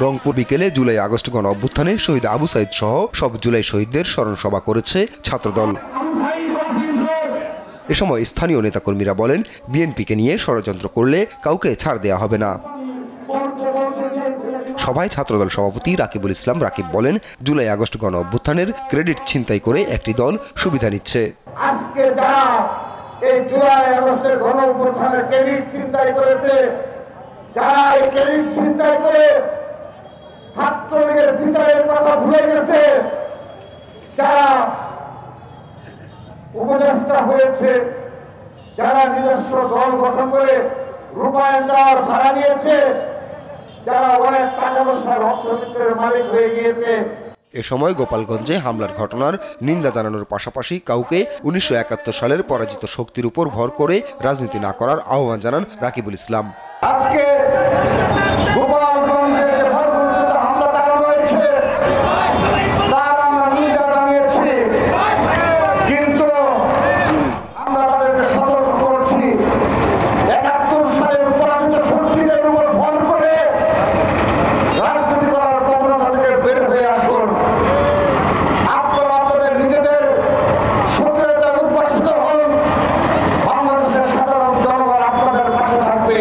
রংপুর বিকেলে July August গণ অভ্যুত্থানে শহীদ আবু সাইদ সহ সব জুলাই শহীদদের স্মরণ সভা করেছে ছাত্রদল। এ সময় স্থানীয় নেতাকর্মীরা বলেন, বিএনপিকে নিয়ে ষড়যন্ত্র করলে কাউকে ছাড় দেওয়া হবে না। সভায় ছাত্রদল সভাপতি রাকিবুল ইসলাম রাকিব বলেন, জুলাই আগস্ট গণ অভ্যুত্থানের ক্রেডিট ছিনতাই করে একটি দল সুবিধা নিচ্ছে। আজকে যারা এই জুলাই আগস্টের গণ অভ্যুত্থানের ক্রেডিট ছিনতাই করেছে, যারা এই ক্রেডিট ছিনতাই করে ছাত্রলীগের বিচারের কথা ভুলে গেছে, যারা উপদেষ্টা হয়েছে, যারা নিজস্ব দল গঠন করে রূপায়ণ দেওয়ার ভাড়া নিয়েছে, যারা অনেক টাকা পয়সার অর্থবিত্তের মালিক হয়ে গিয়েছে। এ সময় গোপালগঞ্জে হামলার ঘটনার নিন্দা জানানোর পাশাপাশি কাউকে 1971 সালের পরাজিত শক্তির উপর ভর করে রাজনীতি না করার আহ্বান জানান রাকিবুল ইসলাম। আজকে গোপালগঞ্জে যে বর্বরোচিত হামলা চালানো হয়েছে তার আমরা নিন্দা জানিয়েছি, কিন্তু আমরা তাদেরকে সতর্ক করছি, 71 সালের পরাজিত শক্তিদের উপর ভর করে রাজনীতি করার প্রবণতা থেকে বের হয়ে আসুন। আপনারা আপনাদের নিজেদের সক্রিয়তায় উদ্ভাসিত হন, বাংলাদেশের সাধারণ জনগণ আপনাদের পাশে থাকবে।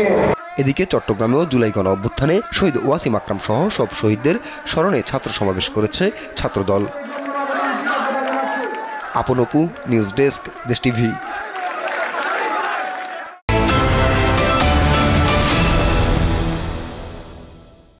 এদিকে চট্টগ্রামেও জুলাই গণ অভ্যুত্থানে শহীদ ওয়াসিম আকরাম সহ সব শহীদদের স্মরণে ছাত্র সমাবেশ করেছে ছাত্রদল। আপন অপু, নিউজ ডেস্ক, দেশ টিভি।